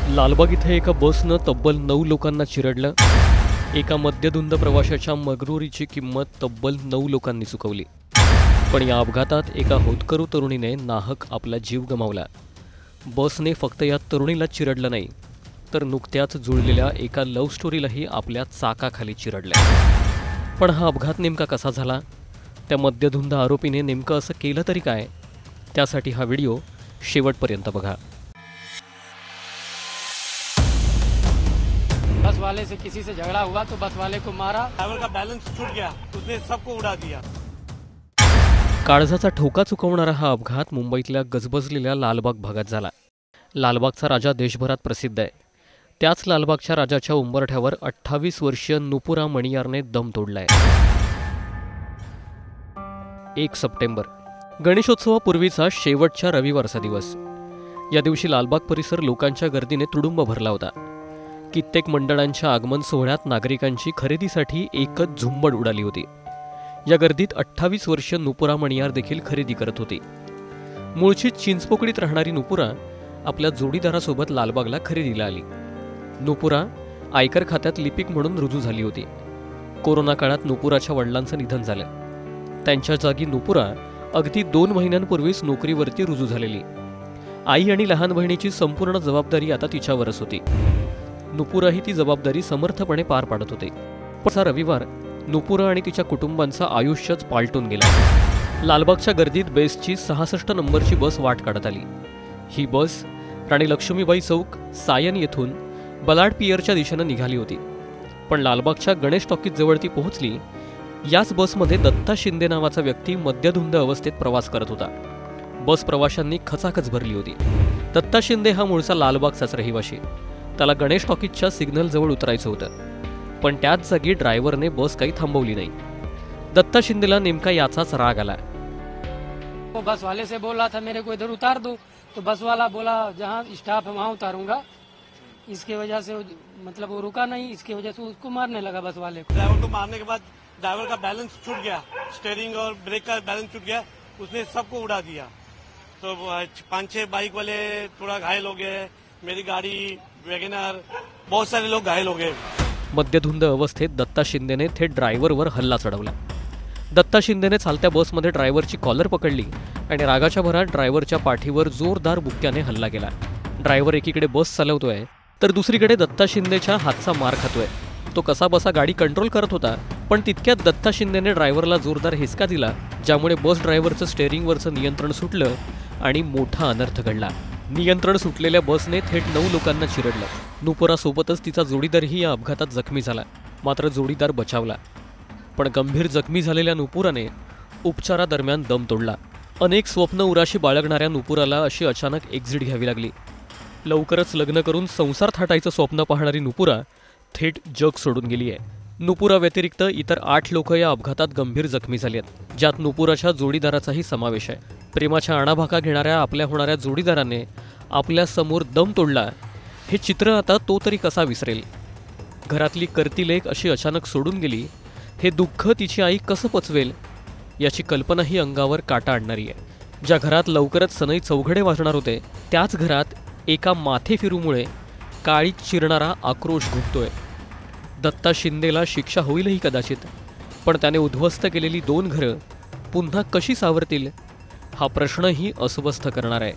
लालबाग इथे एका बसनं तब्बल 9 लोकांना चिरडलं। एका मद्यधुंद प्रवाशाच्या मगरुरीची किंमत तब्बल 9 लोकांनी चुकवली। पण या अपघातात एका होतकरू तरुणीने नाहक आपला जीव गमावला। बसने फक्त या तरुणीला चिरडलं नाही, तर नुकत्याच जुळलेल्या एका लव्ह स्टोरीलाही आपल्या चाकाखाली चिरडलं। पण हा अपघात नेमका कसा झाला? त्या मद्यधुंद आरोपीने नेमकं असं केलं तरी काय? त्यासाठी हा व्हिडिओ शेवटपर्यंत बघा। बस वाले से किसी से झगड़ा हुआ तो बस वाले को मारा। ड्राइवर का बैलेंस छूट गया, उसने सबको उड़ा दिया। काळजाचा ठोका चुकवणारा हा अपघात मुंबईतल्या गजबजलेल्या लालबाग भागात झाला। लालबागचा राजा देशभरात प्रसिद्ध आहे। त्याच लालबागच्या राजाच्या उंबरठ्यावर 28 वर्षीय नुपुरा मणियारने दम तोडलाय। 1 सप्टेंबर गणेशोत्सवापूर्वीचा शेवटच्या रविवारचा दिवस। या दिवशी लालबाग परिसर लोकांच्या गर्दीने तुडुंब भरला होता। कित्येक मंडळांच्या आगमन सोहळ्यात नागरिकांची खरेदीसाठी एकच झुंबड उडाली होती। या गर्दीत 28 वर्षीय नुपुरा मणियार देखील खरेदी करत होती। मूळची चिंचपोकळीत राहणारी नुपुरा आपल्या जोडीदारासोबत लालबागला खरेदीला आली। नुपुरा आयकर खात्यात लिपिक म्हणून रुजू झाली होती। कोरोना काळात नुपुराच्या वडिलांचं निधन झालं। त्यांच्या जागी नुपुरा अगदी 2 महिन्यांपूर्वीच नोकरीवरती रुजू झालेली। आई आणि लहान बहिणीची संपूर्ण जबाबदारी आता तिच्यावरच होती। नुपुरा ही ती जबाबदारी समर्थपणे पार पाडत होते। पण रविवार नुपुरा आणि तिच्या कुटुंबांचं आयुष्यच पालटून गेलं। लालबागच्या गर्दीत बेस्टची 66 नंबरची बस वाट काढत आली। ही बस राणी लक्ष्मीबाई चौक सायन येथून बलाड पियरच्या दिशेनं निघाली होती। पण लालबागच्या गणेश टॉकीज जवळ ती पोहोचली। याच बसमध्ये दत्ता शिंदे नावाचा व्यक्ती मद्यधुंद अवस्थेत प्रवास करत होता। बस प्रवाशांनी खचाखच भरली होती। दत्ता शिंदे हा मूळचा लालबागचाच रहिवाशी। त्याला गणेश टॉकीजच्या सिग्नल जवळ उतरायचं होतं, पण त्याच जागी ड्रायव्हरने बस काही थांबवली नाही। दत्ता शिंदेला नेमका याचाच राग आला। वो बस वाले से बोल रहा था मेरे को इधर उतार दो, तो बस वाला बोला जहाँ स्टाफ है वहाँ उतारूंगा। इसके वजह से मतलब वो रुका नहीं, इसकी वजह से उसको मारने लगा बस वाले को। ड्राइवर को मारने के बाद ड्राइवर का बैलेंस छूट गया, स्टीयरिंग और ब्रेक का बैलेंस छूट गया, उसने सबको उड़ा दिया। तो 5-6 बाइक वाले थोड़ा घायल हो गए, मेरी गाड़ी वैगनर बहुत सारे लोग घायल हो गए। मद्यधुंद अवस्थेत दत्ता शिंदेने थेट ड्रायव्हरवर हल्ला चढवला। दत्ता शिंदेने चालत्या बसमध्ये ड्रायव्हरची कॉलर पकडली आणि रागाच्या भरात ड्रायव्हरच्या पाठीवर जोरदार बुक्क्याने हल्ला केला। ड्रायव्हर एकीकडे बस चालवतोय तर दुसरीकडे दत्ता शिंदेच्या हातचा मार खातोय। तो कसाबसा गाडी कंट्रोल करत होता, पण तितक्यात दत्ता शिंदेने ड्रायव्हरला जोरदार हिसका दिला, ज्यामुळे बस ड्रायव्हरचं स्टीयरिंगवरचं नियंत्रण सुटलं आणि मोठा अनर्थ घडला। नियंत्रण सुटलेल्या बसने थेट 9 लोकांना चिरडलं। नुपुरासोबतच तिचा जोडीदारही या अपघातात जखमी झाला, मात्र जोडीदार बचावला। पण गंभीर जखमी झालेल्या नुपुराने उपचारादरम्यान दम तोडला। अनेक स्वप्न उराशी बाळगणाऱ्या नुपुराला अशी अचानक एक्झिट घ्यावी लागली। लवकरच लग्न करून संसार थाटायचं स्वप्न पाहणारी नुपुरा थेट जग सोडून गेली आहे। नुपुरा व्यतिरिक्त इतर 8 लोक या अपघातात गंभीर जखमी झाली आहेत, ज्यात नुपुराच्या जोडीदाराचाही समावेश आहे। प्रेमाच्या आणाभाका घेणाऱ्या आपल्या होणाऱ्या जोडीदाराने आपल्या समोर दम तोडला, हे चित्र आता तो तरी कसा विसरेल? घरातली करती लेक अशी अचानक सोडून गेली, हे दुःख तिची आई कसं पचवेल? याची कल्पनाही अंगावर काटा आणणारी आहे। ज्या घरात लवकरच सनई चौघडे वाजणार होते, त्याच घरात एका माथे फिरूमुळे काळीत चिरणारा आक्रोश घुमतोय। दत्ता शिंदेला शिक्षा होईलही कदाचित, पण त्याने उद्ध्वस्त केलेली 2 घरं पुन्हा कशी सावरतील हा प्रश्नही अस्वस्थ करणार आहे।